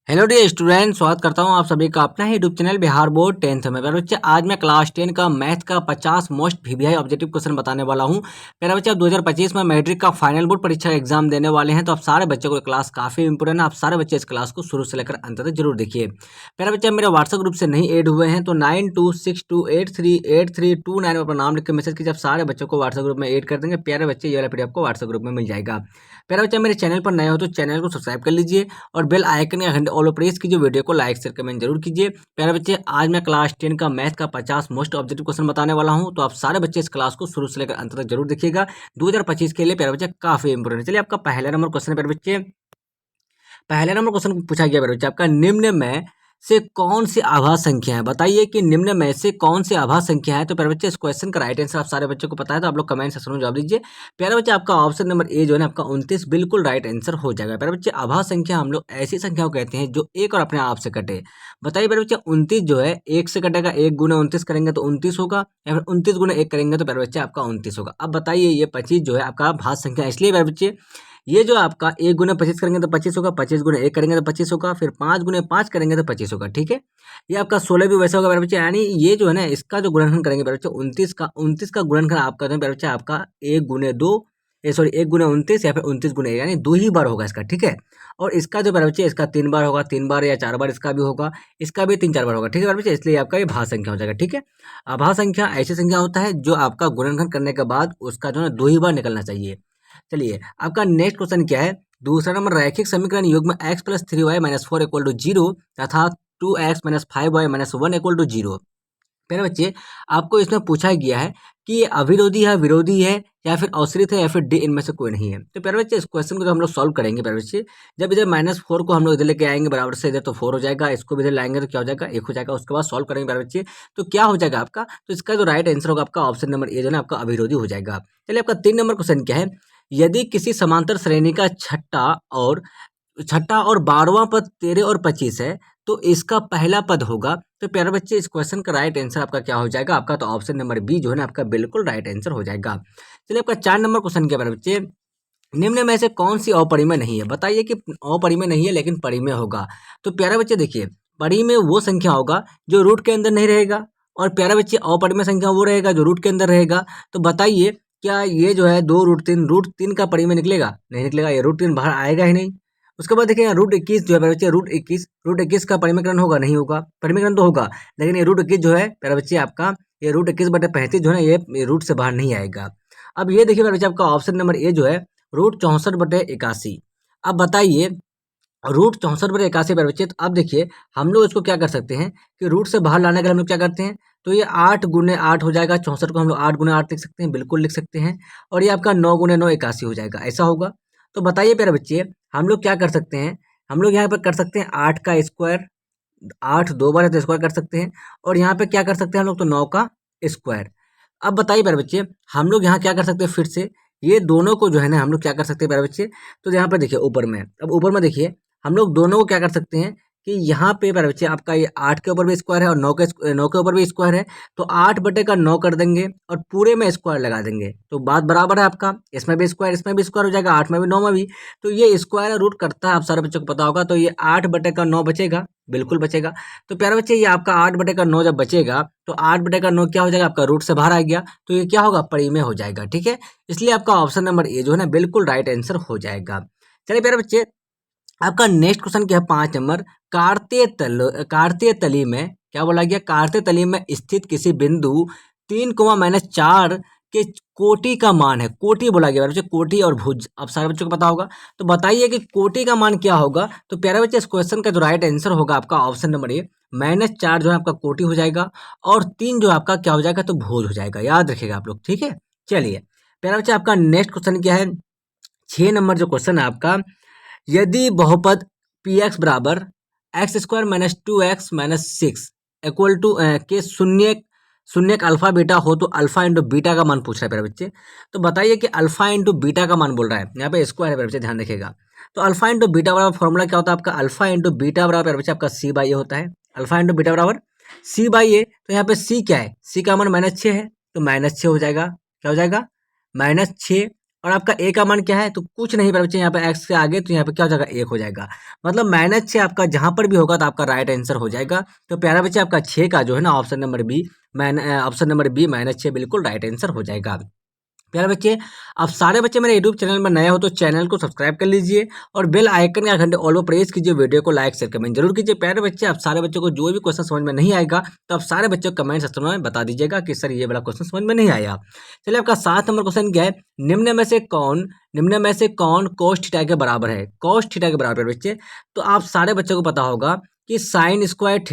Hello dear student, स्वागत करता हूं आप सभी का अपना ही YouTube channel Bihar board 10th में। प्यारे बच्चे, आज मैं क्लास 10 का मैथ का 50 मोस्ट वीवीआई ऑब्जेक्टिव क्वेश्चन बताने वाला हूं। प्यारे बच्चे, आप 2025 में मैट्रिक का फाइनल बोर्ड परीक्षा का एग्जाम देने वाले हैं, तो आप सारे बच्चों को क्लास काफी इंपोर्टेंट है। आप सारे बच्चे इस क्लास को शुरू से लेकर अंत तक जरूर देखिए। प्यारे बच्चे, मेरे व्हाट्सएप ग्रुप से नहीं एड हुए हैं तो 9262838329 में अपना नाम लिख के मैसेज कीजिए। आप सारे बच्चों को व्हाट्सएप ग्रुप में एड कर देंगे। प्यारे बच्चे, ये वाला पीडीएफ आपको व्हाट्सएप ग्रुप में मिल जाएगा। प्यारे बच्चे, मेरे चैनल पर नए हो तो चैनल को सब्सक्राइब कर लीजिए और बेल आइकन या घंटे ऑल प्रेस कीजिए। वीडियो को लाइक शेयर कमेंट जरूर कीजिए। प्यारे बच्चे, आज मैं क्लास 10 का मैथ का 50 मोस्ट ऑब्जेक्टिव क्वेश्चन बताने वाला हूं, तो आप सारे बच्चे इस क्लास को शुरू से लेकर अंत तक जरूर देखिएगा। 2025 के लिए प्यारे बच्चे काफी इंपोर्टेंट है। चलिए, आपका पहला नंबर क्वेश्चन है प्यारे बच्चे। पहला नंबर क्वेश्चन पूछा गया प्यारे बच्चे, आपका निम्न में से कौन सी आभाज्य संख्या है? बताइए कि निम्न में से कौन सी आभाज्य संख्या है। तो प्यारे बच्चे, इस क्वेश्चन का राइट आंसर आप सारे बच्चों को पता है, तो आप लोग कमेंट सेक्शन में जवाब दीजिए। प्यारे बच्चे, आपका ऑप्शन नंबर ए जो है ना, आपका 29 बिल्कुल राइट आंसर हो जाएगा। प्यारे बच्चे, आभाज्य संख्या हम लोग ऐसी संख्या को कहते हैं जो एक और अपने आप से कटे। बताइए प्यारे बच्चे, 29 जो है एक से कटेगा, 1 गुना 29 करेंगे तो 29 होगा, या फिर 29 गुना 1 करेंगे तो प्यारे बच्चे आपका 29 होगा। अब बताइए, ये 25 जो है आपका भाज्य संख्या, इसलिए प्यारे बच्चे ये जो आपका 1 गुना 25 करेंगे तो 25 होगा, 25 गुना 1 करेंगे तो 25 होगा, फिर 5 गुना 5 करेंगे तो 25 होगा। ठीक है, ये आपका 16 भी वैसा होगा प्यारे बच्चे। यानी ये जो है ना, इसका जो गुणनखंड करेंगे प्यारे बच्चे, 29 का गुणनखंड आप करते हैं प्यारे बच्चे, आपका 1 गुने 2 1 गुना 29 या फिर 29 गुना 1, यानी 2 ही बार होगा इसका। ठीक है, और इसका जो प्यारे बच्चे, इसका 3 बार होगा, 3 बार या 4 बार इसका भी होगा, इसका भी 3-4 बार होगा। ठीक है प्यारे बच्चे, इसलिए आपका ये भाज्य संख्या हो जाएगा। ठीक है, अभाज्य संख्या ऐसी संख्या होता है जो आपका गुणनखंड करने के बाद उसका जो है 2 ही बार निकलना चाहिए। चलिए, आपका नेक्स्ट क्वेश्चन क्या है? दूसरा नंबर, रैखिक समीकरण युग्म x plus 3y-4 equal to 0 तथा 2x minus 5y-1 equal to 0। प्यारे बच्चे, आपको इसमें पूछा गया है कि ये अविरोधी है, विरोधी है, या फिर आश्रित है, या फिर डी इनमें से कोई नहीं है। तो प्यारे बच्चे, इस क्वेश्चन को जो हम लोग सॉल्व करेंगे प्यारे बच्चे, जब इधर -4 को हम लोग इधर लेके आएंगे बराबर से इधर, तो 4 हो जाएगा। इसको भी इधर लाएंगे तो क्या हो जाएगा? 1 हो जाएगा। उसके बाद सॉल्व करेंगे प्यारे बच्चे, तो क्या हो जाएगा आपका? तो इसका जो राइट आंसर होगा आपका ऑप्शन नंबर ए जो है ना, आपका अविरोधी हो जाएगा। चलिए, आपका 3 नंबर क्वेश्चन क्या है? यदि किसी समांतर श्रेणी का छठा और 12वां पद 13 और 25 है, तो इसका पहला पद होगा। तो प्यारे बच्चे, इस क्वेश्चन का राइट आंसर आपका क्या हो जाएगा? आपका तो ऑप्शन नंबर बी जो है ना, आपका बिल्कुल राइट आंसर हो जाएगा। चलिए, आपका 4 नंबर क्वेश्चन क्या है प्यारे बच्चे? निम्न में से कौन सी अपरिमेय नहीं है? बताइए कि अपरिमेय नहीं है लेकिन परिमेय होगा। तो प्यारे बच्चे देखिए, परिमेय वो संख्या होगा जो रूट के अंदर नहीं रहेगा, और प्यारे बच्चे अपरिमेय संख्या वो रहेगा जो रूट के अंदर रहेगा। तो बताइए, क्या ये जो है 2√3 का परिमेय निकलेगा? नहीं निकलेगा, ये √3 बाहर आएगा ही नहीं। उसके बाद देखिए, √21 जो है प्यारे बच्चे, √21 का परिमेयकरण होगा? नहीं होगा। परिमेयकरण तो होगा, लेकिन ये √21 जो है प्यारे बच्चे आपका, ये √21/35 जो है ना, ये रूट से बाहर नहीं आएगा। अब ये देखिए प्यारे बच्चे, आपका ऑप्शन नंबर ए जो है √64/81। अब बताइए, √64/81 प्यारे बच्चे, तो अब देखिए हम लोग इसको क्या कर सकते हैं कि रूट से बाहर लाने के लिए हम लोग क्या करते हैं, तो ये 8 गुने 8 हो जाएगा। 64 को हम लोग 8 गुने 8 लिख सकते हैं, बिल्कुल लिख सकते हैं। और ये आपका 9 गुने 9 81 हो जाएगा, ऐसा होगा। तो बताइए प्यारे बच्चे, हम लोग क्या कर सकते हैं? हम लोग यहाँ पर कर सकते हैं 8 का स्क्वायर, 8 2 बार है तो स्क्वायर कर सकते हैं, और यहाँ पे क्या कर सकते हैं हम लोग, तो 9 का स्क्वायर। अब बताइए प्यारे बच्चे, हम लोग यहाँ क्या कर सकते हैं? फिर से ये दोनों को जो है ना, हम लोग क्या कर सकते हैं प्यारे बच्चे? तो यहाँ पे देखिए ऊपर में, अब ऊपर में देखिए, हम लोग दोनों को क्या कर सकते हैं कि यहाँ पे प्यारे बच्चे, आपका ये 8 के ऊपर भी स्क्वायर है और 9 के ऊपर भी स्क्वायर है, तो 8/9 कर देंगे और पूरे में स्क्वायर लगा देंगे, तो बात बराबर है आपका। इसमें भी स्क्वायर, इसमें भी स्क्वायर हो जाएगा, 8 में भी 9 में भी। तो ये स्क्वायर रूट करता है, आप सारे बच्चों को पता होगा। तो ये 8/9 बचेगा, बिल्कुल बचेगा। तो प्यारे बच्चे, ये आपका 8/9 जब बचेगा, तो 8/9 क्या हो जाएगा? आपका रूट से बाहर आ गया, तो ये क्या होगा? परिमेय हो जाएगा। ठीक है, इसलिए आपका ऑप्शन नंबर ए जो है ना, बिल्कुल राइट आंसर हो जाएगा। चलिए प्यारे बच्चे, आपका नेक्स्ट क्वेश्चन क्या है? 5 नंबर, कार्तीय तली में क्या बोला गया? कार्तीय तली में स्थित किसी बिंदु 3, -4 के कोटि का मान है। कोटि बोला गया बच्चे, कोटि और भुज, आप सारे बच्चों को पता होगा। तो बताइए कि कोटि का मान क्या होगा? तो प्यारे बच्चे, इस क्वेश्चन का जो राइट आंसर होगा आपका ऑप्शन नंबर ए, -4 जो है आपका कोटि हो जाएगा, और 3 जो आपका क्या हो जाएगा? तो भुज हो जाएगा। याद रखिएगा आप लोग, ठीक है। चलिए प्यारे बच्चे, आपका नेक्स्ट क्वेश्चन क्या है? 6 नंबर जो क्वेश्चन है आपका, यदि बहुपद पी एक्स बराबर x² -2x-6 इक्वल टू के शून्य अल्फा बीटा हो, तो अल्फा इंटू बीटा का मान पूछ रहा है प्यारे बच्चे। तो बताइए कि अल्फा इंटू बीटा का मान बोल रहा है, यहाँ पे स्क्वायर है प्यारे बच्चे, ध्यान रखिएगा। तो अल्फा इंटू बीटा बराबर फॉर्मूला क्या होता है आपका? अल्फा इंटू बीटा बराबर प्यारे बच्चे आपका c/a होता है। अल्फा इंटू बीटा बराबर c/a। तो यहाँ पे c क्या है? c का मान -6 है, तो -6 हो जाएगा। क्या हो जाएगा? -6। और आपका ए का मान क्या है, तो कुछ नहीं प्यारे बच्चे, यहाँ पे एक्स के आगे तो यहाँ पे क्या हो जाएगा, एक हो जाएगा। मतलब -6 आपका जहां पर भी होगा तो आपका राइट आंसर हो जाएगा। तो प्यारा बच्चे आपका 6 का जो है ना option number B, option number B -6 बिल्कुल राइट आंसर हो जाएगा। प्यारे बच्चे, आप सारे बच्चे मेरे यूट्यूब चैनल में नए हो तो चैनल को सब्सक्राइब कर लीजिए और बेल आइकन का घंटे ऑल पर प्रेस कीजिए, वीडियो को लाइक शेयर कमेंट जरूर कीजिए। प्यारे बच्चे, आप सारे बच्चों को जो भी क्वेश्चन समझ में नहीं आएगा तो आप सारे बच्चों को कमेंट सेक्शन में बता दीजिएगा कि सर ये वाला क्वेश्चन समझ में नहीं आया। चलिए, आपका 7 नंबर क्वेश्चन क्या है, निम्न में से कौन cos थीटा के बराबर है। cos थीटा के बराबर बच्चे, तो आप सारे बच्चों को पता होगा कि sine square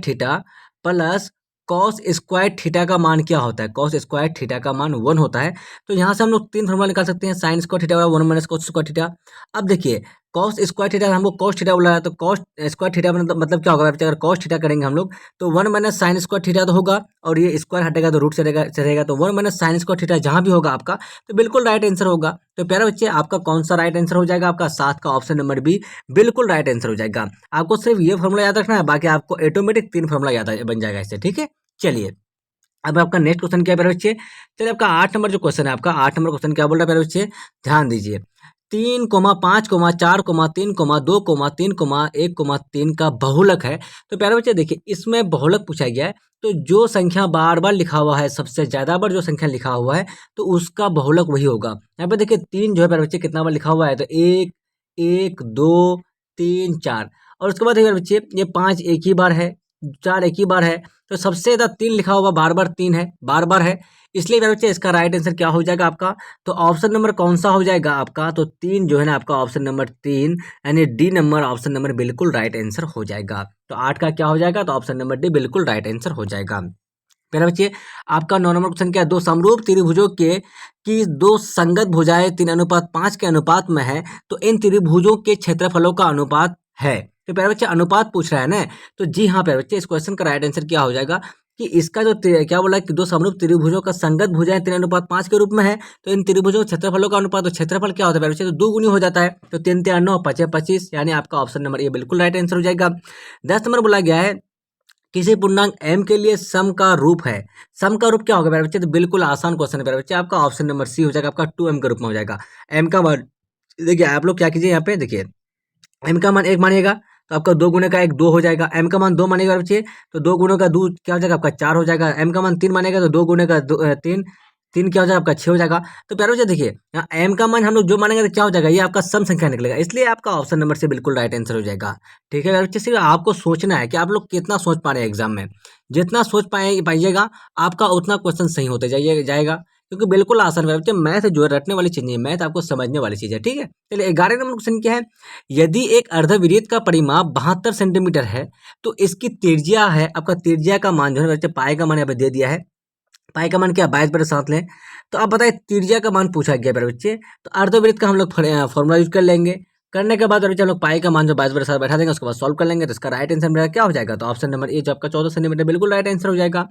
theta plus cos square theta का मान क्या होता है, कॉस स्क्वायर थीटा का मान 1 होता है। तो यहाँ से हम लोग 3 फॉर्मूला निकाल सकते हैं, साइन स्क्वायर थीटा बराबर 1 माइनस कॉस स्क्वायर थीटा। अब देखिए, कॉस स्क्वायर थीटा हमको कॉस थीटा बोला है, तो कॉस स्क्वायर थीटा मतलब क्या होगा, अगर कॉस थीटा करेंगे हम लोग तो 1 माइनस साइन स्क्वायर थीटा तो होगा, और ये स्क्वायर हटेगा तो रूट से रहेगा, तो 1 माइनस साइन स्क्वायर थीटा जहाँ भी होगा आपका तो बिल्कुल राइट आंसर होगा। तो प्यारे बच्चे, आपका कौन सा राइट आंसर हो जाएगा, आपका 7 का ऑप्शन नंबर बी बिल्कुल राइट आंसर हो जाएगा। आपको सिर्फ ये फॉर्मूला याद रखना है, बाकी आपको ऑटोमेटिक 3 फॉर्मूला याद बन जाएगा इससे, ठीक है। चलिए, अब आपका नेक्स्ट क्वेश्चन क्या है प्यारे बच्चे, चलिए आपका 8 नंबर जो क्वेश्चन है, आपका 8 नंबर क्वेश्चन क्या बोल रहा है प्यारे बच्चे, ध्यान दीजिए। 3,5,4,3,2,3,1,3 का बहुलक है। तो प्यारे बच्चे देखिए, इसमें बहुलक पूछा गया है, तो जो संख्या बार बार लिखा हुआ है, सबसे ज्यादा बार जो संख्या लिखा हुआ है तो उसका बहुलक वही होगा। यहाँ पे देखिए 3 जो है प्यारे बच्चे कितना बार लिखा हुआ है, तो 1 1 2 3 4, और उसके बाद देखिए प्यारे बच्चे ये 5 एक ही बार है, 4 एक ही बार है, तो सबसे ज्यादा 3 लिखा हुआ बार बार 3 है, बार बार है, इसलिए मेरे बच्चे इसका राइट आंसर क्या हो जाएगा आपका, तो ऑप्शन नंबर कौन सा हो जाएगा आपका, तो 3 जो है ना आपका ऑप्शन नंबर 3 यानी डी नंबर ऑप्शन नंबर बिल्कुल राइट आंसर हो जाएगा। तो 8 का क्या हो जाएगा, तो ऑप्शन नंबर डी बिल्कुल राइट आंसर हो जाएगा। मेरा बच्चे, आपका 9 नंबर क्वेश्चन क्या है, दो समरूप त्रिभुजों के की दो संगत भुजाएं 3:5 के अनुपात में है, तो इन त्रिभुजों के क्षेत्रफलों का अनुपात है। तो प्यारे बच्चे अनुपात पूछ रहा है ना, तो जी हाँ प्यारे बच्चे, इस क्वेश्चन का राइट आंसर क्या हो जाएगा कि इसका जो क्या बोला कि दो समरूप त्रिभुजों का संगत भुजाएं 3:5 के रूप में है, तो इन त्रिभुजों के क्षेत्रफलों का अनुपात, तो क्षेत्रफल क्या होता है प्यारे बच्चे, तो 2 गुनी हो जाता है, तो 3 3 9 5 25, यानी आपका ऑप्शन नंबर ए बिल्कुल राइट आंसर हो जाएगा। 10 नंबर बोला गया है, किसी पूर्णांक m के लिए सम का रूप है। सम का रूप क्या होगा प्यारे बच्चे, तो बिल्कुल आसान क्वेश्चन है प्यारे बच्चे, आपका ऑप्शन नंबर सी हो जाएगा, आपका 2m के रूप में हो जाएगा। m का मान देखिए, आप लोग क्या कीजिए, यहाँ पे देखिए m का मान 1 मानिएगा तो आपका 2 गुने का 1 2 हो जाएगा, m का मान 2 मानिएगा बच्चे तो 2 गुने का 2 क्या हो जाएगा आपका 4 हो जाएगा, m का मान 3 मानेगा तो 2 गुने का 3 3 क्या हो जाएगा आपका 6 हो जाएगा। तो प्यारे बच्चे देखिए, यहाँ m का मान हम लोग जो मानेंगे तो क्या हो जाएगा, ये आपका सम संख्या निकलेगा, इसलिए आपका ऑप्शन नंबर से बिल्कुल राइट आंसर हो जाएगा। ठीक है प्यारे बच्चे, सिर्फ आपको सोचना है कि आप लोग कितना सोच पा रहे हैं एग्जाम में, जितना सोच पाइएगा आपका उतना क्वेश्चन सही होते जाएगा, क्योंकि बिल्कुल आसान है बच्चे, मैथ जो है रटने वाली चीज नहीं है, मैथ आपको समझने वाली चीज है। ठीक है, चलिए 11 नंबर क्वेश्चन क्या है, यदि एक अर्धवृत्त का परिमाप 72 सेंटीमीटर है तो इसकी त्रिज्या है, आपका त्रिज्या का मान जो है बच्चे पाई का मान यहाँ पे दे दिया है, पाई का मान क्या 22/7 लें, तो आप बताइए त्रिज्या का मान पूछा गया मेरे बच्चे, तो अर्धवृत्त का हम लोग फॉर्मूला यूज कर लेंगे, करने के बाद बच्चे हम लोग पाई का मान जो 22/7 बैठा देंगे, उसके बाद सॉल्व कर लेंगे, तो इसका राइट आंसर मेरा क्या हो जाएगा, तो ऑप्शन नंबर ए जो आपका 14 सेंटीमीटर बिल्कुल राइट आंसर हो जाएगा।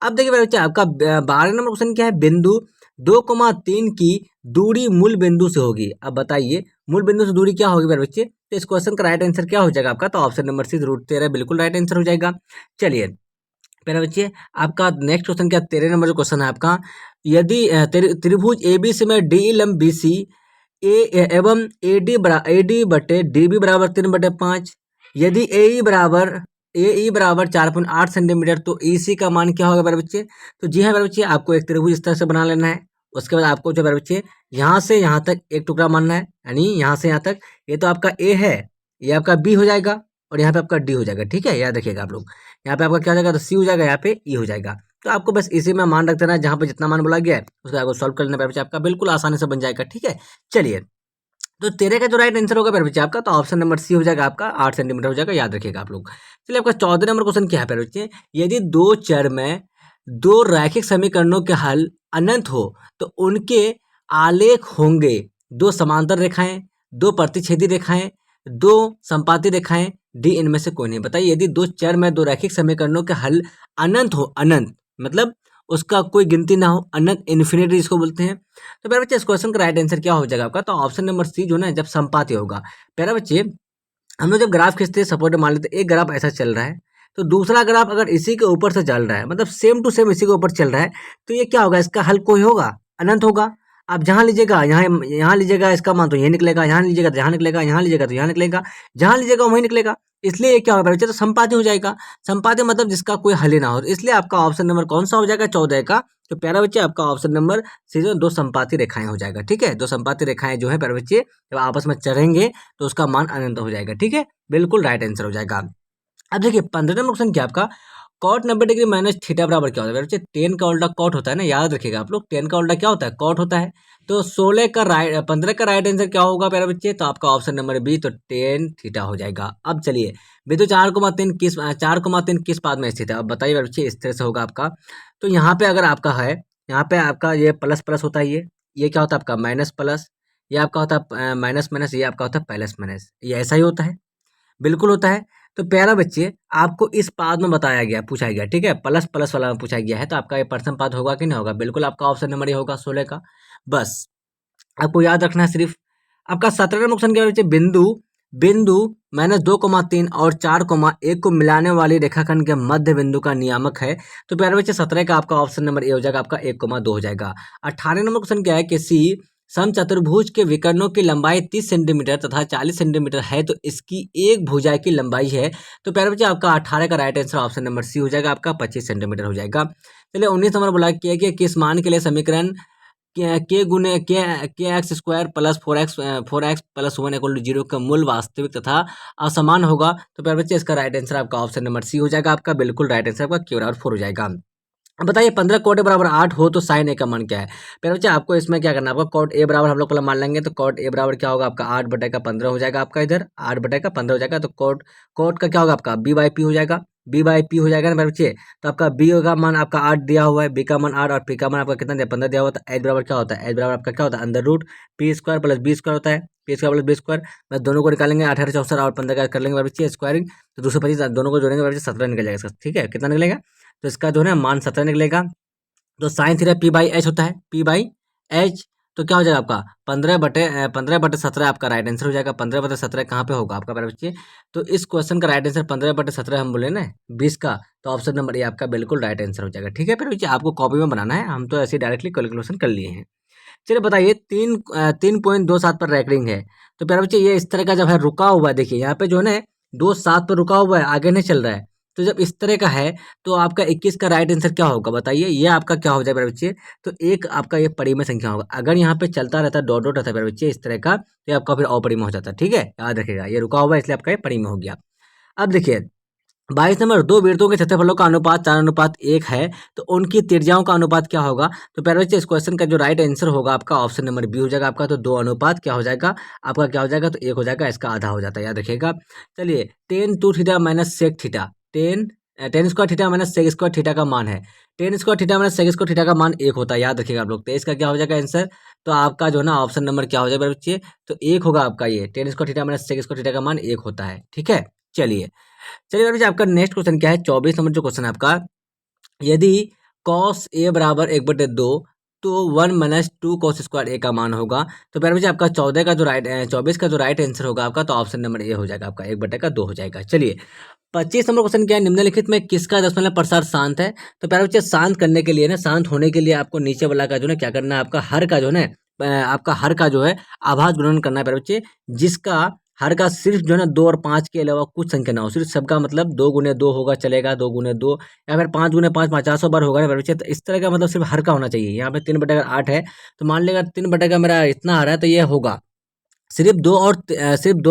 अब देखिए मेरे बच्चे, आपका 12 नंबर क्वेश्चन क्या है, बिंदु 2,3 की दूरी मूल बिंदु से होगी। अब बताइए मूल बिंदु से दूरी क्या होगी मेरे बच्चे, तो इस क्वेश्चन का राइट आंसर क्या हो जाएगा आपका, तो ऑप्शन नंबर सी √13 बिल्कुल राइट आंसर हो जाएगा। चलिए मेरे बच्चे, आपका नेक्स्ट क्वेश्चन क्या, 13 नंबर जो क्वेश्चन है आपका, यदि त्रिभुज एबीसी में डी लंब बीसी एवं एडी बटे डीबी बराबर 3/5, यदि ए बराबर 4.8 सेंटीमीटर, तो ईसी का मान क्या होगा मेरे बच्चे, तो जी हाँ मेरे बच्चे, आपको एक त्रिभुज इस तरह से बना लेना है, उसके बाद आपको जो मेरे बच्चे यहाँ से यहाँ तक एक टुकड़ा मानना है, यानी यहाँ से यहाँ तक, ये तो आपका ए है, ये आपका बी हो जाएगा, और यहाँ पे आपका डी हो जाएगा। ठीक है, याद रखिएगा आप लोग, यहाँ पे आपका क्या हो जाएगा, तो सी हो जाएगा, यहाँ पे ई हो जाएगा। तो आपको बस इसी में मान रख देना है, जहाँ पे जितना मान बोला गया है उसका आपको सॉल्व कर लेना है, आपका बिल्कुल आसानी से बन जाएगा। ठीक है, चलिए, तो 13 का जो राइट आंसर होगा प्यारे बच्चे आपका, तो ऑप्शन नंबर सी हो जाएगा, आपका 8 सेंटीमीटर हो जाएगा, याद रखिएगा आप लोग। चलिए, आपका 14 नंबर क्वेश्चन क्या है प्यारे बच्चे, यदि दो चर में दो रैखिक समीकरणों के हल अनंत हो तो उनके आलेख होंगे दो समांतर रेखाएं, दो प्रतिच्छेदी रेखाएं, दो संपाती रेखाएं, डी इनमें से कोई नहीं। बताइए, यदि दो चर में दो रैखिक समीकरणों के हल अनंत हो, अनंत मतलब उसका कोई गिनती ना हो, अनंत इन्फिनिटी जिसको बोलते हैं, तो प्यारे बच्चे इस क्वेश्चन का राइट आंसर क्या हो जाएगा आपका, तो ऑप्शन नंबर सी जो ना जब संपाती होगा। प्यारे बच्चे, हम लोग जब ग्राफ खींचते हैं, सपोर्ट मान लेते हैं एक ग्राफ ऐसा चल रहा है, तो दूसरा ग्राफ अगर इसी के ऊपर से चल रहा है, मतलब सेम टू सेम इसी के ऊपर चल रहा है, तो ये क्या होगा, इसका हल कोई होगा, अनंत होगा। आप जहाँ लीजिएगा, यहाँ लीजिएगा इसका मान तो ये निकलेगा, यहाँ लीजिएगा तो यहाँ निकलेगा, यहाँ लीजिएगा तो यहाँ निकलेगा, जहाँ लीजिएगा वहीं निकलेगा। इसलिए ये क्या होगा बच्चे, तो संपाद्य हो जाएगा। संपाद्य मतलब जिसका कोई हल ही ना हो, इसलिए आपका ऑप्शन नंबर कौन सा हो जाएगा, 14 का। तो प्यारा बच्चे आपका ऑप्शन नंबर सीधे दो संपाती रेखाएं हो जाएगा। ठीक है, दो संपाती रेखाएं जो है प्यारे बच्चे जब आपस में चढ़ेंगे तो उसका मान अनंत हो जाएगा। ठीक है, बिल्कुल राइट आंसर हो जाएगा। अब देखिए 15 नंबर क्वेश्चन क्या आपका, कॉट 90 डिग्री माइनस थीटा बराबर क्या होता है बच्चे, 10 का उल्टा कॉट होता है ना, याद रखिएगा आप लोग, 10 का उल्टा क्या होता है, कॉट होता है। तो 15 का राइट आंसर क्या होगा प्यारे बच्चे, तो आपका ऑप्शन नंबर बी, तो 10 थीटा हो जाएगा। अब चलिए बिंदु 4,3 किस पाद में स्थित है, अब बताइए प्यारे बच्चे, इस तरह से होगा आपका। तो यहाँ पे अगर आपका है, यहाँ पे आपका ये प्लस प्लस होता है, ये क्या होता है आपका माइनस प्लस, ये आपका होता है माइनस माइनस, ये आपका होता है प्लस माइनस, ये ऐसा ही होता है, बिल्कुल होता है। तो प्यारा बच्चे आपको इस पाद में बताया गया, पूछा गया, ठीक है, प्लस प्लस वाला में पूछा गया है, तो आपका ये प्रथम पाद होगा कि नहीं होगा, बिल्कुल आपका ऑप्शन नंबर ये होगा 16 का। बस आपको याद रखना है सिर्फ। आपका 17 नंबर क्वेश्चन क्या बच्चे, बिंदु बिंदु -2,3 और 4,1 को मिलाने वाली रेखाखंड के मध्य बिंदु का नियामक है। तो प्यारे बच्चे 17 का आपका ऑप्शन नंबर ए हो जाएगा, आपका 1,2 हो जाएगा। 18 नंबर क्वेश्चन क्या है, किसी समचतुर्भुज के विकर्णों की लंबाई 30 सेंटीमीटर तथा 40 सेंटीमीटर है, तो इसकी एक भुजा की लंबाई है। तो प्यारे बच्चे आपका 18 का right answer option number C हो जाएगा, आपका 25 सेंटीमीटर हो जाएगा। चलिए 19 नंबर बोला किया कि किस मान के लिए समीकरण के गुने के x square plus 4x plus 1 = 0 का मूल वास्तविक तथा असमान होगा। तो प्यारे बच्चे इसका राइट आंसर आपका ऑप्शन नंबर सी हो जाएगा, आपका बिल्कुल राइट आंसर आपका क्यू बराबर 4 हो जाएगा। अब बताइए 15 कोट ए बराबर 8 हो तो साइन ए का मान क्या है। प्यारे बच्चे आपको इसमें क्या करना है, आपका कोट ए बराबर हम लोग पहले मान लेंगे, तो कोट ए बराबर क्या होगा आपका 8/15 हो जाएगा, आपका इधर 8/15 हो जाएगा। तो कोट कोट का क्या होगा आपका b/p हो जाएगा, b/p हो जाएगा ना प्यारे बच्चे। तो आपका b का मान आपका 8 दिया हुआ है, b का मान 8 और p का मान आपका कितना दिया 15 दिया हुआ था। h बराबर क्या होता है, h बराबर आपका क्या होता है under root p square plus b square होता है, p square plus b square. बस दोनों को निकालेंगे, 18 64 और 15 का कर लेंगे प्यारे बच्चे स्क्वायरिंग, तो 225 दोनों को जोड़ेंगे प्यारे बच्चे 17 निकल जाएगा इसका। ठीक है, कितना निकलेगा, तो इसका जो है मान 17 निकलेगा। तो साइन थीटा p/h होता है, p/h। तो क्या हो जाएगा आपका 15/17 आपका राइट आंसर हो जाएगा। 15/17 कहाँ पे होगा आपका प्यारे बच्चे, तो इस क्वेश्चन का राइट आंसर 15/17 हम बोले ना 20 का, तो ऑप्शन नंबर ए आपका बिल्कुल राइट आंसर हो जाएगा। ठीक है प्यारे बच्चे, आपको कॉपी में बनाना है, हम तो ऐसे डायरेक्टली कैलकुलेशन कर लिए हैं। चलिए बताइए 3.27 पर रैंकिंग है। तो प्यारे बच्चे ये इस तरह का जब है रुका हुआ है, देखिए यहाँ पे जो है ना 2.7 पर रुका हुआ है, आगे नहीं चल रहा है। तो जब इस तरह का है तो आपका 21 का राइट आंसर क्या होगा बताइए, ये आपका क्या हो जाए मेरे बच्चे, तो एक आपका ये परिमेय संख्या होगा। अगर यहाँ पे चलता रहता डॉट डॉट रहता है मेरे बच्चे इस तरह का, तो ये आपका फिर अपरिमेय हो जाता है। ठीक है, याद रखिएगा, ये रुका हुआ है इसलिए आपका ये परिमेय हो गया। अब देखिए 22 नंबर, दो वृत्तों के क्षेत्रफलों का अनुपात 4:1 है, तो उनकी त्रिज्याओं का अनुपात क्या होगा। तो प्यारे बच्चे इस क्वेश्चन का जो राइट आंसर होगा आपका ऑप्शन नंबर बी हो जाएगा आपका। तो 2 अनुपात क्या हो जाएगा आपका, क्या हो जाएगा, तो 1 हो जाएगा, इसका आधा हो जाता है, याद रखिएगा। चलिए 10 minus sec theta, 10 square theta minus sec square theta का मान है, 10 square theta minus sec square theta का मान 1 होता है, याद रखिएगा आप लोग। तो इसका क्या हो जाएगा आंसर, तो आपका जो है ना ऑप्शन नंबर क्या हो जाएगा बच्चे, तो 1 होगा आपका, ये 10 square theta minus sec square theta का मान 1 होता है। ठीक है, चलिए चलिए बच्चे आपका नेक्स्ट क्वेश्चन क्या है, 24 नंबर जो क्वेश्चन है आपका, यदि कॉस ए बराबर 1/2 तो 1 माइनस 2 कॉस स्क्वायर ए का मान होगा। तो प्यारे बच्चे आपका 24 का जो राइट आंसर होगा आपका, तो ऑप्शन नंबर ए हो जाएगा आपका, 1/2 हो जाएगा। चलिए 25 नंबर क्वेश्चन क्या है, निम्नलिखित में किसका दशमलव प्रसार शांत है। तो प्यारे बच्चे शांत करने के लिए ना, शांत होने के लिए आपको नीचे वाला का जो है क्या करना है, आपका हर का जो है आपका हर का जो है आभाज्य गुणन करना है प्यारे बच्चे, जिसका हर का सिर्फ जो है ना 2 और 5 के अलावा कुछ संख्या ना हो, सिर्फ सबका मतलब 2 × 2 होगा चलेगा, 2 × 2 या फिर 5 × 5 50 बार होगा ना मेरे बच्चे। तो इस तरह का मतलब सिर्फ हर का होना चाहिए। यहाँ पे 3/8 है, तो मान लेगा 3/का मेरा इतना आ रहा है, तो ये होगा सिर्फ 2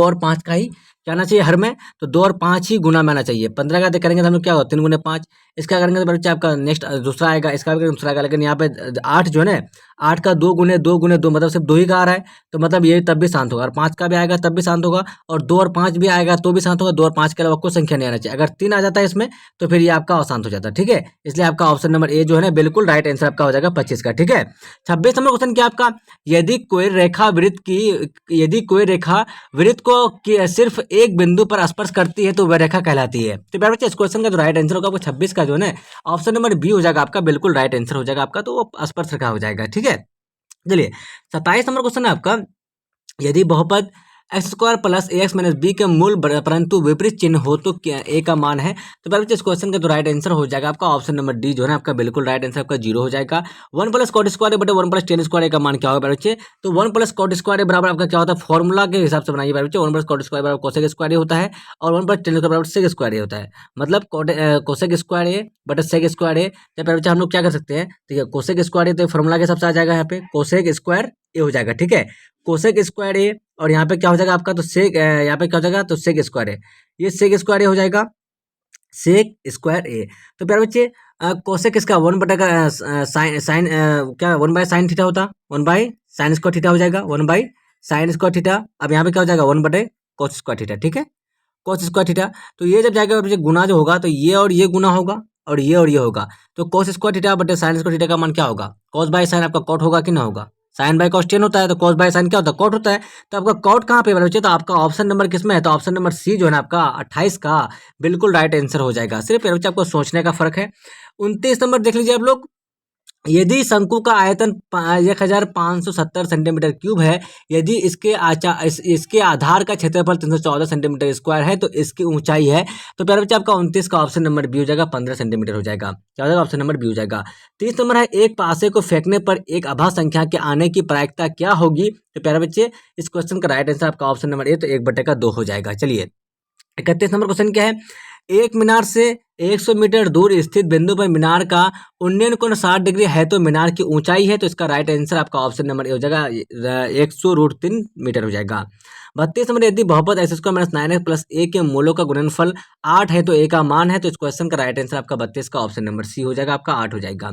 और 5 का ही क्या आना चाहिए हर में, तो 2 और 5 ही गुना में आना चाहिए। 15 का करेंगे तो हम लोग क्या होगा 3 × 5, इसका करेंगे तो बच्चे आपका नेक्स्ट दूसरा आएगा, इसका भी दूसरा आएगा। लेकिन यहाँ पे 8 जो है ना 8 का 2 × 2 मतलब सिर्फ 2 ही का आ रहा है, तो मतलब ये तब भी शांत होगा। और 5 का भी आएगा तब भी शांत होगा, और 2 और 5 भी आएगा तो भी शांत होगा। 2 और 5 के अलावा कोई संख्या नहीं आना चाहिए। अगर 3 आ जाता है इसमें तो फिर ये आपका अशांत हो जाता है। ठीक है, इसलिए आपका ऑप्शन नंबर ए जो है ना बिल्कुल राइट आंसर आपका हो जाएगा 25 का। ठीक है, 26 नंबर क्वेश्चन क्या आपका, यदि कोई रेखा वृत्त को सिर्फ एक बिंदु पर स्पर्श करती है तो वह रेखा कहलाती है। तो प्यारे बच्चे इस क्वेश्चन का जो राइट आंसर होगा आपको 26 का जो है ना ऑप्शन नंबर बी हो जाएगा आपका, बिल्कुल राइट आंसर हो जाएगा आपका, तो वो स्पर्श रेखा हो जाएगा। ठीक है, चलिए 27 नंबर क्वेश्चन है आपका, यदि बहुपद एक्स स्क्वायर प्लस ए एक्स माइनस बी के मूल परंतु विपरीत चिन्ह हो तो क्या ए का मान है। तो प्यारे बच्चे इस क्वेश्चन का तो राइट आंसर हो जाएगा आपका ऑप्शन नंबर डी जो है ना आपका बिल्कुल राइट आंसर आपका 0 हो जाएगा। 1 प्लस कॉट स्क्वायर बटे 1 प्लस टेन स्क्वायर का मान क्या होगा प्यारे बच्चे। तो 1 प्लस कॉट स्क्वायर बराबर आपका क्या होता है, फॉर्मूला के हिसाब से बनाइए प्यारे बच्चे। 1 प्लस कॉट स्क्वायर बराबर कोसेक स्क्वायर होता है और 1 प्लस टेन स्क्वायर बराबर सेक स्क्वायर होता है। मतलब कोसेक स्क्वायर ए बटे सेक स्क्वायर ए। तो प्यारे बच्चे हम लोग क्या कर सकते हैं, ठीक है, कोसेक स्क्वायर ए तो फॉर्मूला के हिसाब से आ जाएगा, यहाँ पे कोसेक स्क्वायर ए हो जाएगा, ठीक है, कोसेक स्क्वायर ए। और यहाँ पे क्या हो जाएगा आपका, तो सेक यहाँ पे क्या हो जाएगा, तो सेक स्क्वायर ए, ये सेक स्क्वायर ए हो जाएगा, सेक स्क्वायर ए। तो प्यारे बच्चे कोसेक इसका 1 बटा का साइन साइन क्या 1 बाय साइन थीटा होता, 1 बाय साइन स्क्वायर थीटा हो जाएगा, 1 बाय साइन स्क्वायर थीटा। अब यहाँ पे क्या हो जाएगा 1 बटे कोस स्क्वायर थीटा, ठीक है, कोस स्क्वायर थीटा। तो ये जब जाएगा बच्चे गुना जो होगा तो ये और ये गुना होगा और ये होगा। तो कोस स्क्वायर थीटा बटे साइन स्क्वायर थीटा का मान क्या होगा, कोस बाय साइन आपका कॉट होगा कि ना होगा, साइन बाय कॉस टेन होता है तो कॉस बाय साइन क्या होता है, कॉट होता है। तो आपका कॉट कहाँ पे बच्चे, तो आपका ऑप्शन नंबर किसमें है, तो ऑप्शन नंबर सी जो है ना आपका 28 का बिल्कुल राइट आंसर हो जाएगा। सिर्फ बच्चे आपको सोचने का फर्क है। 29 नंबर देख लीजिए आप लोग, यदि शंकु का आयतन 1570 सेंटीमीटर क्यूब है, यदि इसके आधार का क्षेत्रफल 314 सेंटीमीटर स्क्वायर है, तो इसकी ऊंचाई है। तो प्यारे बच्चे आपका 29 का ऑप्शन नंबर बी हो जाएगा, 15 सेंटीमीटर हो जाएगा, क्या हो जाएगा, ऑप्शन नंबर बी हो जाएगा। 30 नंबर है, एक पासे को फेंकने पर एक अभा संख्या के आने की प्रायिकता क्या होगी। तो प्यारे बच्चे इस क्वेश्चन का राइट आंसर आपका ऑप्शन नंबर ए, तो 1/2 हो जाएगा। चलिए 31 नंबर क्वेश्चन क्या है, एक मीनार से 100 मीटर दूर स्थित बिंदु पर मीनार का उन्नयन कोण 60 डिग्री है, तो मीनार की ऊंचाई है। तो इसका राइट आंसर आपका ऑप्शन नंबर ए हो जाएगा, 100√3 मीटर हो जाएगा। 32 नंबर, यदि बहुपद x square minus 9x plus a के मूलों का गुणनफल 8 है तो ए का मान है। तो इस क्वेश्चन का राइट आंसर आपका 32 का ऑप्शन नंबर सी हो जाएगा, आपका 8 हो जाएगा।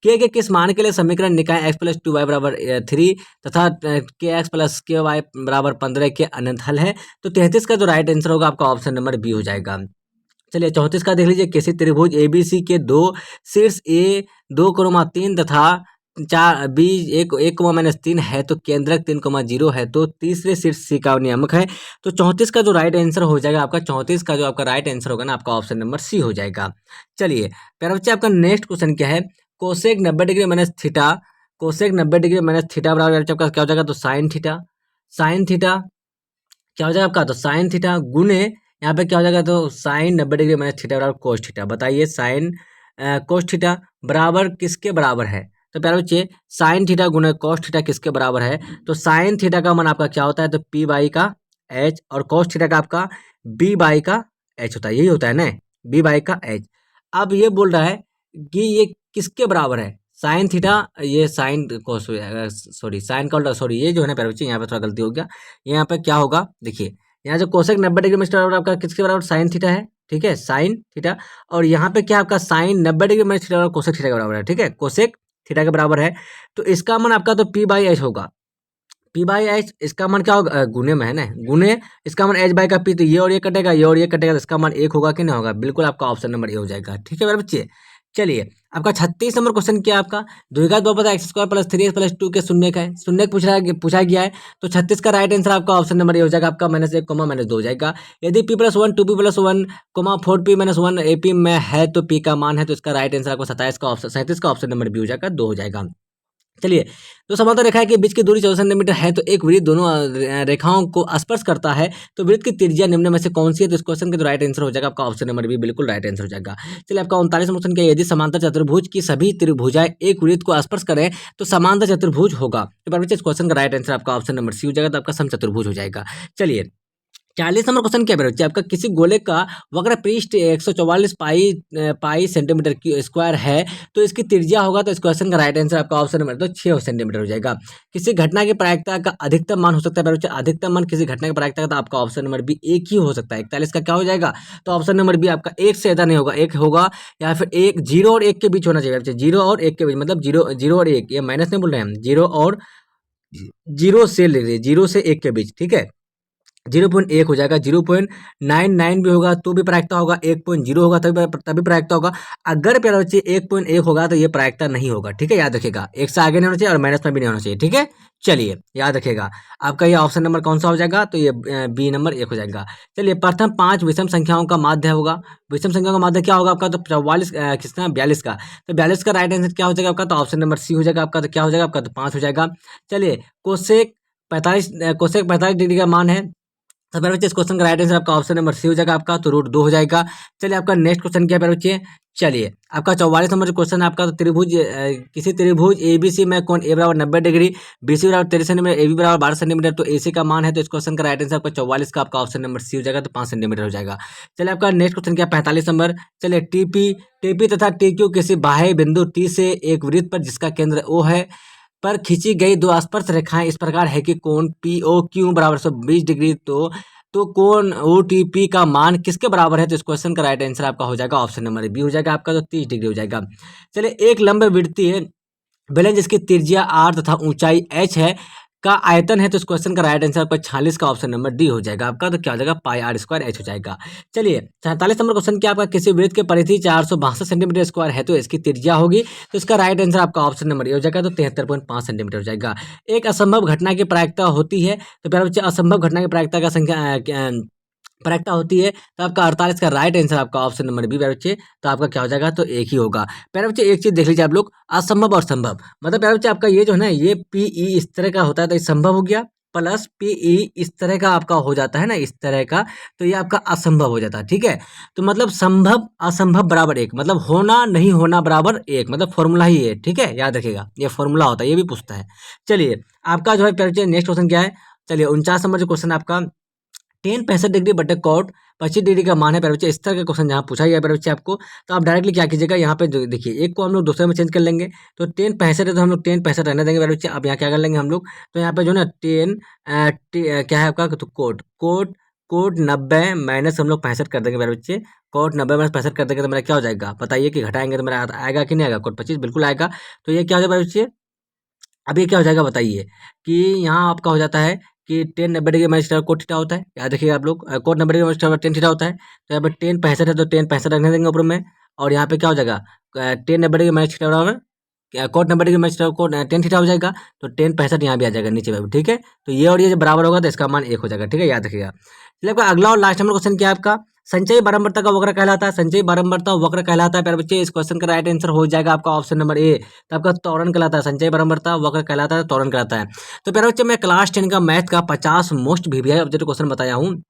के किस मान के लिए समीकरण निकाय x प्लस 2y बराबर 3 तथा के एक्स प्लस के वाई बराबर 15 के अनंत हल है। तो 33 का जो राइट आंसर होगा आपका ऑप्शन नंबर बी हो जाएगा। चलिए 34 का देख लीजिए, किसी त्रिभुज एबीसी के दो शीर्ष ए 2,3 तथा 4 बी 1,-3 है, तो केंद्रक 3,0 है, तो तीसरे शीर्ष सी का नियामक है। तो 34 का जो राइट आंसर हो जाएगा आपका, 34 का जो आपका राइट आंसर होगा ना आपका ऑप्शन नंबर सी हो जाएगा। चलिए प्यारे बच्चे आपका नेक्स्ट क्वेश्चन क्या है, cosec 90 degree minus theta, cosec 90 degree minus theta बराबर आपका क्या हो जाएगा, तो साइन थीटा, साइन थीटा क्या हो जाएगा आपका, तो साइन थीटा गुने यहाँ पे क्या हो जाएगा, तो साइन 90 डिग्री माइनस थीटा बराबर कोस थीटा। बताइए साइन कोस थीटा बराबर किसके बराबर है। तो प्यारे बच्चे साइन थीटा गुने कोस थीटा किसके बराबर है, तो साइन थीटा का मान आपका क्या होता है, तो पी बाई का एच, और कोस थीटा का आपका बी बाई का एच होता है, यही होता है ना, बी बाई का एच। अब ये बोल रहा है कि ये किसके बराबर है, साइन थीटा, ये साइन कोस सॉरी साइन का सॉरी ये जो है ना प्यारे बच्चे यहाँ पे थोड़ा गलती हो गया, यहाँ पे क्या होगा देखिए, यहाँ जो कोसेक 90 डिग्री माइनस बराबर आपका किसके बराबर, साइन थीटा है, ठीक है, साइन थीटा। और यहाँ पे क्या आपका साइन 90 डिग्री माइनस थीटा बराबर कोसेक थीटा के बराबर है, ठीक है, कोसेक थीटा के बराबर है। तो इसका मान आपका तो पी बाई एच होगा, पी बाई एच इसका मान क्या होगा, गुने में है ना, गुने इसका मान एच बाई का पी, तो ये और ये कटेगा, ये और ये कटेगा, तो इसका मान 1 होगा कि नहीं होगा, बिल्कुल आपका ऑप्शन नंबर ए हो जाएगा, ठीक है मेरे बच्चे। चलिए आपका 36 नंबर क्वेश्चन क्या है, आपका द्विघात बहुपद x square plus 3x plus 2 के शून्य का है, शून्य पूछा गया है। तो 36 का राइट आंसर आपका ऑप्शन नंबर ए हो जाएगा, आपका -1 -2 हो जाएगा। यदि p + 1 2p + 1 4p - 1 ap में है तो p का मान है। तो इसका राइट आंसर आपको 37 का ऑप्शन नंबर बी हो जाएगा, 2 हो जाएगा। चलिए तो समांतर रेखा के बीच की दूरी 14 सेंटीमीटर है, तो एक वृत्त दोनों रेखाओं को स्पर्श करता है, तो वृत्त की त्रिज्या निम्न में से कौन सी है। तो इस क्वेश्चन का जो राइट आंसर हो जाएगा आपका ऑप्शन नंबर बी बिल्कुल राइट आंसर हो जाएगा। चलिए आपका 39 क्वेश्चन क्या है, यदि समांतर चतुर्भुज की सभी त्रिभुजाएं एक वृत्त को स्पर्श करें तो समांतर चतुर्भुज होगा। तो बच्चे इस क्वेश्चन का राइट आंसर आपका ऑप्शन नंबर सी हो जाएगा, तो आपका समचतुर्भुज हो जाएगा। चलिए 40 नंबर क्वेश्चन क्या बच्चे, आपका किसी गोले का वक्र पृष्ठ 144 पाई सेंटीमीटर स्क्वायर है, तो इसकी त्रिज्या होगा। तो इस क्वेश्चन का राइट आंसर आपका ऑप्शन नंबर तो 6 सेंटीमीटर हो जाएगा। किसी घटना की प्रायिकता का अधिकतम मान हो सकता है बच्चे, अधिकतम मान किसी घटना की प्रायिकता का, तो आपका ऑप्शन नंबर बी 1 ही हो सकता है। 41 का क्या हो जाएगा, तो ऑप्शन नंबर बी आपका 1 से ज़्यादा नहीं होगा, 1 होगा या फिर 0 और 1 के बीच होना चाहिए बच्चे, 0 और 1 के बीच, मतलब 0 और 1, ये माइनस नहीं बोल रहे हैं हम, 0 और 0 से ले लीजिए, 0 से 1 के बीच, ठीक है, 0.1 हो जाएगा। 0.99 भी होगा तो भी प्रायिकता होगा, 1.0 होगा तभी प्रायिकता होगा। अगर प्यारे बच्चे 1.1 होगा तो ये प्रायिकता नहीं होगा, ठीक है, याद रखिएगा, 1 से आगे नहीं होना चाहिए और माइनस में भी नहीं होना चाहिए, ठीक है। चलिए याद रखिएगा, आपका ये ऑप्शन नंबर कौन सा हो जाएगा, तो ये बी नंबर 1 हो जाएगा। चलिए प्रथम 5 विषम संख्याओं का माध्य होगा, विषम संख्याओं का माध्य क्या होगा आपका, तो 44 किसका 42 का, तो 42 का राइट आंसर क्या हो जाएगा आपका, तो ऑप्शन नंबर सी हो जाएगा आपका, तो क्या हो जाएगा आपका, तो 5 हो जाएगा। चलिए कोसेक कोसेक 45 डिग्री का मान है। तो प्यारे बच्चे इस क्वेश्चन का राइट आंसर आपका ऑप्शन नंबर सी हो जाएगा आपका, तो रूट 2 हो जाएगा। चलिए आपका नेक्स्ट क्वेश्चन क्या है प्यारे बच्चे, चलिए आपका 44 नंबर क्वेश्चन आपका, तो त्रिभुज किसी त्रिभुज एबीसी में कोण ए बराबर 90 डिग्री, बीसी बराबर 13 सेंटीमीटर, एबी बराबर 12 सेंटीमीटर, तो एसी का मान है। तो इस क्वेश्चन का राइट आंसर आपका 44 का आपका ऑप्शन नंबर सी हो जाएगा, तो 5 सेंटीमीटर हो जाएगा। चलिए आपका नेक्स्ट क्वेश्चन क्या, 45 नंबर। चलिए टीपी तथा टीक्यू किसी बाह्य बिंदु टी से एक वृत्त पर जिसका केंद्र ओ है पर खींची गई दो स्पर्श रेखाएं इस प्रकार है कि कोण पी ओ क्यू बराबर 120 डिग्री, तो कोण ओ टी पी का मान किसके बराबर है। तो इस क्वेश्चन का राइट आंसर आपका हो जाएगा ऑप्शन नंबर बी हो जाएगा आपका, तो 30 डिग्री हो जाएगा। चलिए एक लंबवृत्तीय बेलन जिसकी त्रिज्या r तथा ऊंचाई h है का आयतन है। तो इस क्वेश्चन का राइट आंसर आपका 46 का ऑप्शन नंबर डी हो जाएगा आपका, तो क्या हो जाएगा पाई आर स्क्वायर एच हो जाएगा। चलिए 47 नंबर क्वेश्चन क्या आपका, किसी वृत्त के परिधि 462 सेंटीमीटर स्क्वायर है तो इसकी त्रिज्या होगी। तो इसका राइट आंसर आपका ऑप्शन नंबर ए हो जाएगा, तो 73.5 सेंटीमीटर हो जाएगा। एक असंभव घटना की प्रायिकता होती है, तो प्यारे बच्चे असंभव घटना की प्रायिकता का संख्या प्रायिकता होती है, तो आपका 48 का राइट आंसर आपका ऑप्शन नंबर बी प्यारे बच्चे, तो आपका क्या हो जाएगा, तो एक ही होगा। प्यारे बच्चे एक चीज देख लीजिए आप लोग, असंभव और संभव, मतलब प्यारे बच्चे आपका ये जो है ना, ये पीई इस तरह का होता है तो ये संभव हो गया, प्लस पीई इस तरह का आपका हो जाता है ना, इस तरह का, तो ये आपका असंभव हो जाता है। ठीक है, तो मतलब संभव असंभव बराबर एक, मतलब होना नहीं होना बराबर एक, मतलब फॉर्मूला ही है। ठीक है, याद रखिएगा ये फॉर्मूला होता है, ये भी पूछता है। चलिए आपका जो है प्यारे बच्चे नेक्स्ट क्वेश्चन क्या है, चलिए 49 नंबर जो क्वेश्चन आपका, टेन 65 डिग्री बटे कॉट 25 डिग्री का मान है प्यारे बच्चे। इस तरह का क्वेश्चन जहाँ पूछा गया प्यारे बच्चे आपको, तो आप डायरेक्टली क्या कीजिएगा, यहाँ पे देखिए एक को हम लोग दूसरे में चेंज कर लेंगे, तो 10 65 है तो हम लोग 10 65 रहने देंगे प्यारे बच्चे। अब यहाँ क्या कर लेंगे हम लोग, तो यहाँ पे जो है ना 10 क्या है आपका, तो कोट कोट कोट 90 माइनस हम लोग 65 कर देंगे प्यारे बच्चे। कोट 90 माइनस 65 कर देंगे तो मेरा क्या हो जाएगा, बताइए कि घटाएंगे तो मेरा आएगा कि नहीं आएगा, कोट 25 बिल्कुल आएगा। तो ये क्या हो जाएगा प्यारे बच्चे, अब ये क्या हो जाएगा बताइए, कि यहाँ आपका हो जाता है कि 10 90 डिग्री माइनस कोट थीटा होता है, याद रखिएगा आप लोग, कोट 90 डिग्री माइनस 10 थीटा होता है। तो यहाँ पे 10 65 है तो 10 65 रखने देंगे ऊपर में, और यहाँ पे क्या हो जाएगा 10 90 डिग्री माइनस थीटा बराबर cot 90 degree minus cot 10 theta हो जाएगा, तो 10 65 यहाँ भी आ जाएगा नीचे में। ठीक है, तो ये और ये जब बराबर होगा तो इसका मान एक हो जाएगा। ठीक है, याद रखिएगा। चलिए आपका अगला और लास्ट नंबर क्वेश्चन क्या है आपका, संचयी बारंबारता का वक्र कहलाता है, संचयी बारंबारता वक्र कहलाता है प्यारे बच्चे। इस क्वेश्चन का राइट आंसर हो जाएगा आपका ऑप्शन नंबर ए, तो आपका त्वरण कहलाता है, संचयी बारंबारता वक्र कहलाता है, त्वरण कहलाता है। तो प्यारे बच्चे मैं क्लास 10 का मैथ का 50 मोस्ट वीवीआई ऑब्जेक्ट क्वेश्चन बताया हूँ,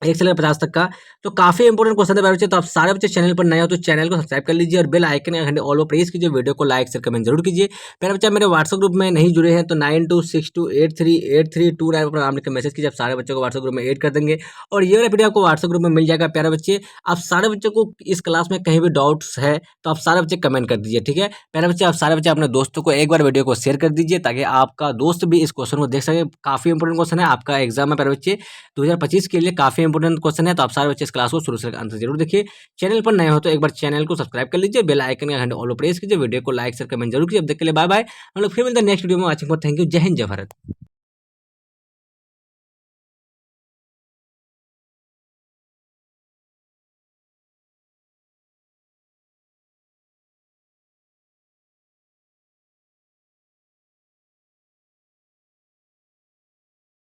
1 से लेकर 50 तक का, तो काफी इंपोर्टेंट क्वेश्चन है प्यारे बच्चे। तो आप सारे बच्चे चैनल पर नए हो तो चैनल को सब्सक्राइब कर लीजिए और बेल आइकन का घंटे ऑल पर प्रेस कीजिए, वीडियो को लाइक शेयर कमेंट जरूर कीजिए। प्यारे बच्चे मेरे व्हाट्सएप ग्रुप में नहीं जुड़े हैं तो 9262838329 पर नाम लिखकर मैसेज कीजिए, आप सारे बच्चों को व्हाट्सएप ग्रुप में ऐड कर देंगे और ये वाला वीडियो आपको व्हाट्सएप ग्रुप में मिल जाएगा। प्यारे बच्चे आप सारे बच्चों को इस क्लास में कहीं भी डाउट्स है तो आप सारे बच्चे कमेंट कर दीजिए। ठीक है, प्यारे बच्चे आप सारे बच्चे अपने दोस्तों को एक बार वीडियो को शेयर कर दीजिए ताकि आपका दोस्त भी इस क्वेश्चन को देख सके। काफी इंपोर्टेंट क्वेश्चन है, आपका एग्जाम है प्यारे बच्चे 2025 के लिए, काफी इंपोर्टेंट क्वेश्चन है। तो आप सारे बच्चे इस क्लास को शुरू से अंत तक जरूर देखिए। चैनल पर नए हो तो एक बार चैनल को सब्सक्राइब कर लीजिए, बेल आइकन का घंटा ऑल प्रेस कीजिए, वीडियो को लाइक शेयर कमेंट जरूर कीजिए। अब तक के लिए बाय बाय, हम लोग फिर मिलते हैं नेक्स्ट वीडियो में। वाचिंग फॉर थैंक यू, जय हिंद जय भारत।